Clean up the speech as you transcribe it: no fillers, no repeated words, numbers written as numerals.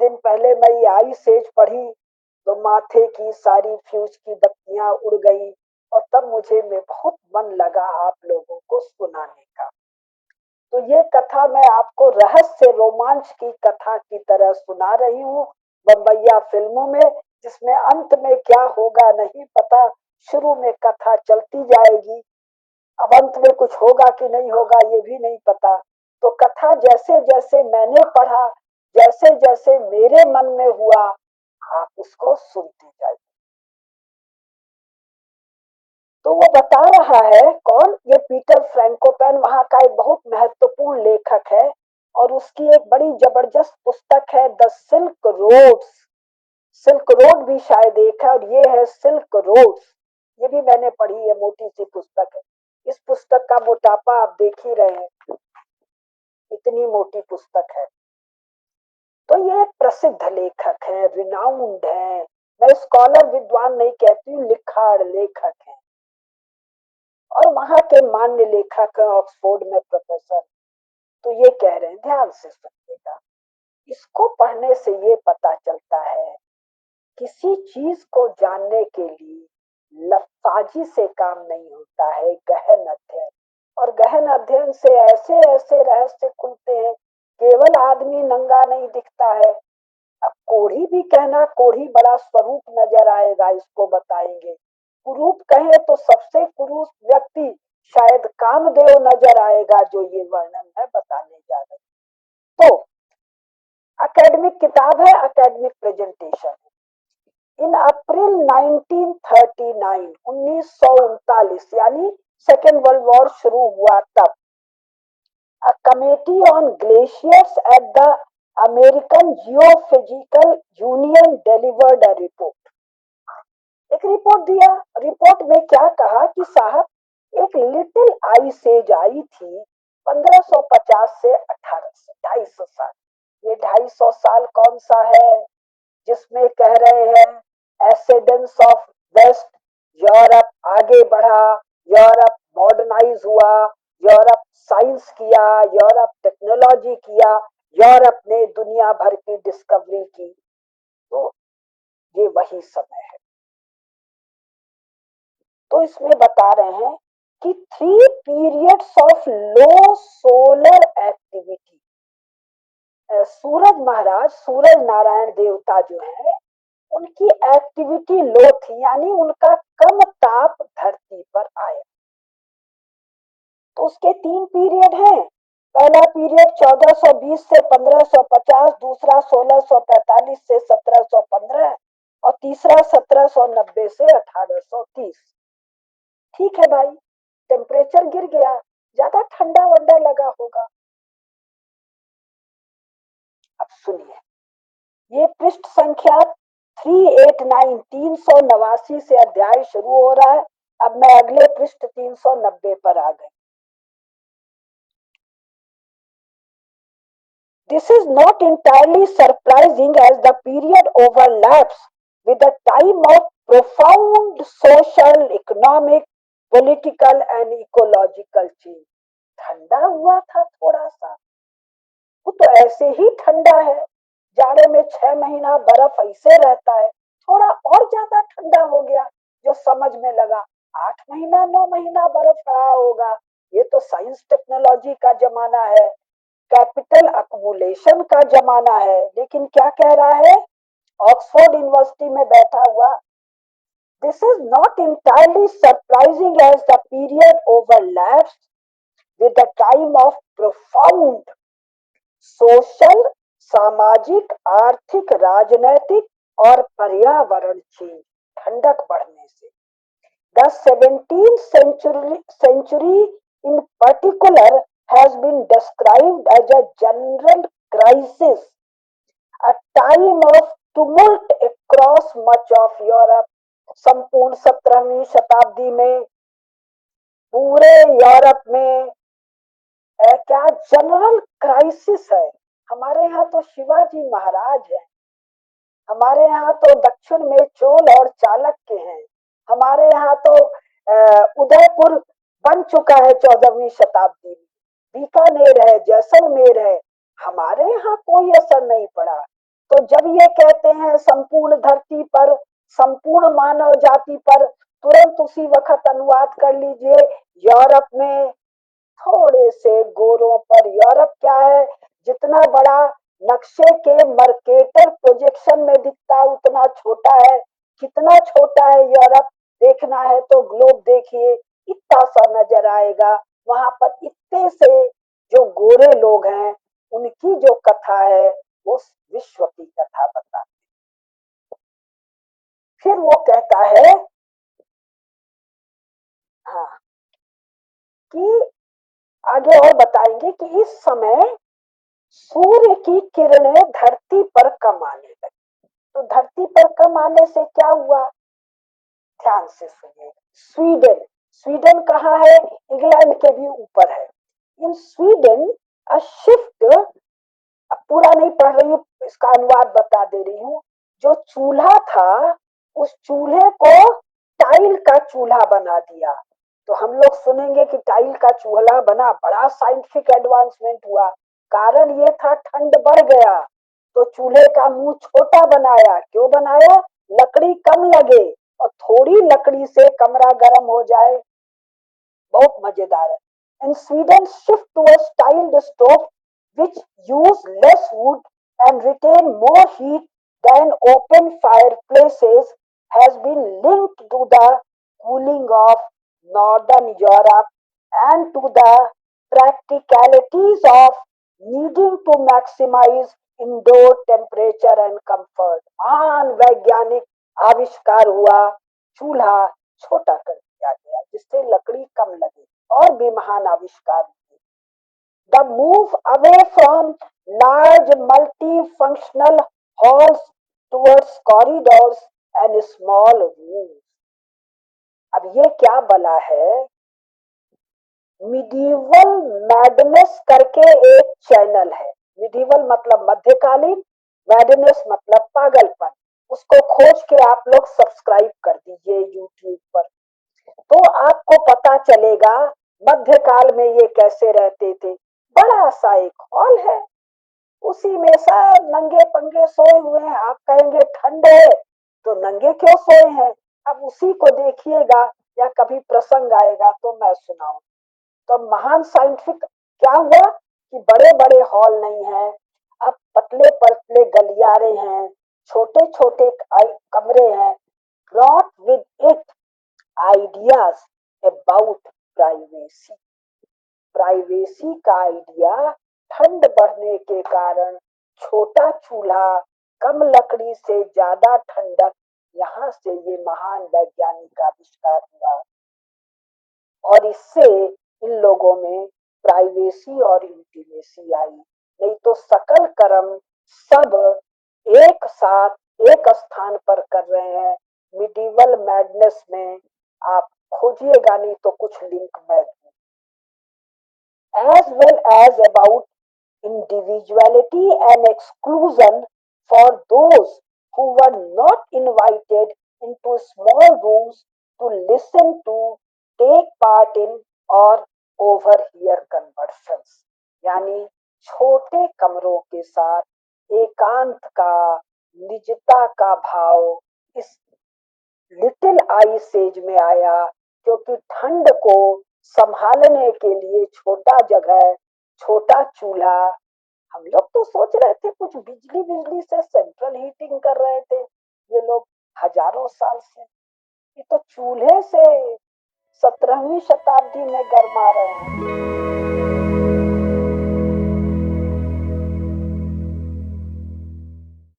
दिन पहले मैं ये आई सेज पढ़ी तो माथे की सारी फ्यूज की बत्तियां उड़ गई, और तब मुझे में बहुत मन लगा आप लोगों को सुनाने का। तो ये कथा मैं आपको रहस्य रोमांच की कथा की तरह सुना रही हूँ, बम्बैया फिल्मों में, जिसमें अंत में क्या होगा नहीं पता। शुरू में कथा चलती जाएगी, अब अंत में कुछ होगा कि नहीं होगा ये भी नहीं पता। तो कथा जैसे जैसे मैंने पढ़ा, जैसे जैसे मेरे मन में हुआ, आप उसको सुनते जाइए। तो वो बता रहा है कौन, ये पीटर फ्रैंकोपेन वहां का एक बहुत महत्वपूर्ण लेखक है, और उसकी एक बड़ी जबरदस्त पुस्तक है the silk roads. Silk road भी शायद एक है, और ये है सिल्क रोड्स। ये भी मैंने पढ़ी है, मोटी सी पुस्तक है। इस पुस्तक का मोटापा आप देख ही रहे हैं, इतनी मोटी पुस्तक है। तो ये एक प्रसिद्ध लेखक है, रिनाउंड है। मैं स्कॉलर विद्वान नहीं कहती हूँ, लिखाड़ लेखक है, और वहां के मान्य लेखक है, ऑक्सफोर्ड में प्रोफेसर। तो ये कह रहे हैं, ध्यान से सुनिएगा, इसको पढ़ने से ये पता चलता है किसी चीज को जानने के लिए लफ्फाजी से काम नहीं होता है, गहन अध्ययन। और गहन अध्ययन से ऐसे ऐसे रहस्य खुलते हैं, केवल आदमी नंगा नहीं दिखता है। अब कोढ़ी भी कहना, कोढ़ी बड़ा स्वरूप नजर आएगा, इसको बताएंगे। कुरूप कहे तो सबसे कुरूप व्यक्ति शायद कामदेव नजर आएगा, जो ये वर्णन है बताने जा रहे हैं। तो एकेडमिक किताब है, एकेडमिक प्रेजेंटेशन है। इन अप्रैल 1939, 1939 यानी सेकेंड वर्ल्ड वॉर शुरू हुआ तब, a committee on glaciers at the American Geophysical Union delivered a report. एक रिपोर्ट दिया। रिपोर्ट में क्या कहा कि साहब, एक लिटिल आइस एज आई थी 1550 से 1800, 250 साल। ये 250 साल कौन सा है जिसमें कह रहे हैं एसेडेंस ऑफ वेस्ट, यूरोप आगे बढ़ा, यूरोप मॉडर्नाइज हुआ, यूरोप साइंस किया, यूरोप टेक्नोलॉजी किया, यूरोप ने दुनिया भर की डिस्कवरी की। तो ये वही समय है। तो इसमें बता रहे हैं कि 3 periods of low solar activity. सूरज महाराज, सूरज नारायण देवता जो है, उनकी एक्टिविटी लो थी, यानी उनका कम ताप धरती पर आया। तो उसके 3 पीरियड हैं। पहला पीरियड 1420 से 1550, दूसरा 1645 से 1715, और तीसरा 1790 से 1830। ठीक है भाई, टेम्परेचर गिर गया, ज्यादा ठंडा वंडा लगा होगा। अब सुनिए, ये पृष्ठ संख्या 389, 389 से अध्याय शुरू हो रहा है। अब मैं अगले पृष्ठ 390 पर आ गई। This is not entirely surprising as the period overlaps with a time of profound social, economic, political and ecological change. ठंडा हुआ था थोड़ा सा, वो तो ऐसे ही ठंडा है। जाड़े में 6 महीना बर्फ ऐसे रहता है, थोड़ा और ज्यादा ठंडा हो गया, जो समझ में लगा 8 महीना 9 महीना बर्फ रहा होगा। ये तो साइंस टेक्नोलॉजी का जमाना है, कैपिटल अकुमुलेशन का जमाना है। लेकिन क्या कह रहा है, ऑक्सफोर्ड यूनिवर्सिटी में बैठा हुआ, this is not entirely surprising as the period overlaps with the time of profound social, सामाजिक, आर्थिक, राजनैतिक और पर्यावरण चेंज, ठंडक बढ़ने से। The 17th century in particular has been described as a general crisis, a time of tumult across much of Europe. संपूर्ण 17वीं शताब्दी में पूरे यूरोप में क्या जनरल क्राइसिस है। हमारे यहाँ तो शिवाजी महाराज है, हमारे यहाँ तो दक्षिण में चोल और चाणक्य हैं, हमारे यहाँ तो उदयपुर बन चुका है 14वीं शताब्दी में, बीकानेर है, जैसलमेर है। हमारे यहाँ कोई असर नहीं पड़ा। तो जब ये कहते हैं संपूर्ण धरती पर, संपूर्ण मानव जाति पर, तुरंत उसी वक्त अनुवाद कर लीजिए यूरोप में थोड़े से गोरों पर। यूरोप क्या है, जितना बड़ा नक्शे के मर्केटर प्रोजेक्शन में दिखता है उतना छोटा है। कितना छोटा है यूरोप, देखना है तो ग्लोब देखिए, इतना सा नजर आएगा। वहां पर इतने से जो गोरे लोग हैं उनकी जो कथा है वो विश्व की कथा बताती। फिर वो कहता है हाँ कि आगे और बताएंगे कि इस समय सूर्य की किरणें धरती पर कम आने लगी। तो धरती पर कम आने से क्या हुआ, ध्यान से सुनिए। स्वीडन, स्वीडन कहाँ है, इंग्लैंड के भी ऊपर है। इन स्वीडन अ शिफ्ट, अब पूरा नहीं पढ़ रही हूँ, इसका अनुवाद बता दे रही हूँ। जो चूल्हा था उस चूल्हे को टाइल का चूल्हा बना दिया। तो हम लोग सुनेंगे कि टाइल का चूल्हा बना, बड़ा साइंटिफिक एडवांसमेंट हुआ। कारण ये था ठंड बढ़ गया तो चूल्हे का मुंह छोटा बनाया। क्यों बनाया, लकड़ी कम लगे और थोड़ी लकड़ी से कमरा गर्म हो जाए। बहुत मजेदार है। In Sweden, shift towards tiled stove which use less wood and retain more heat than open fireplaces has been linked to the cooling of northern Europe and to the practicalities of needing to maximize indoor temperature and comfort। महान वैज्ञानिक आविष्कार हुआ, चूल्हा छोटा कर दिया गया जिससे लकड़ी कम लगे। और भी महान आविष्कार हुए। The move away from large multi functional halls towards corridors and small rooms. अब ये क्या बला है, मिडीवल मैडनेस करके एक चैनल है। मिडीवल मतलब मध्यकालीन, मैडनेस मतलब पागलपन। उसको खोज के आप लोग सब्सक्राइब कर दीजिए यूट्यूब पर, तो आपको पता चलेगा मध्यकाल में ये कैसे रहते थे। बड़ा सा एक हॉल है, उसी में सब नंगे पंगे सोए हुए हैं। आप कहेंगे ठंड है तो नंगे क्यों सोए हैं, अब उसी को देखिएगा या कभी प्रसंग आएगा तो मैं सुनाऊं। तो महान साइंटिफिक क्या हुआ कि बड़े बड़े हॉल नहीं है, अब पतले पतले गलियारे हैं, छोटे छोटे कमरे हैं। Brought with it ideas about privacy. Privacy का आइडिया ठंड बढ़ने के कारण छोटा चूल्हा कम लकड़ी से ज्यादा ठंडक, यहाँ से ये महान वैज्ञानिक आविष्कार हुआ और इससे इन लोगों में प्राइवेसी और इंटीमेसी आई। नहीं तो सकल कर्म सब एक साथ एक स्थान पर कर रहे हैं। मिडिवल मैडनेस में आप खोजिएगा, नहीं तो कुछ लिंक मैं दूं। as well as about individuality and exclusion for those who were not invited into small rooms to listen to, take part in or overhear conversations। यानी छोटे कमरों के साथ एकांत का, निजता का भाव इस लिटिल आइस एज में आया, क्योंकि ठंड को संभालने के लिए छोटा जगह, छोटा चूल्हा। हम लोग तो सोच रहे थे कुछ बिजली बिजली से सेंट्रल हीटिंग कर रहे थे ये लोग हजारों साल से, ये तो चूल्हे से 17वीं शताब्दी में गर्मा रहे हैं।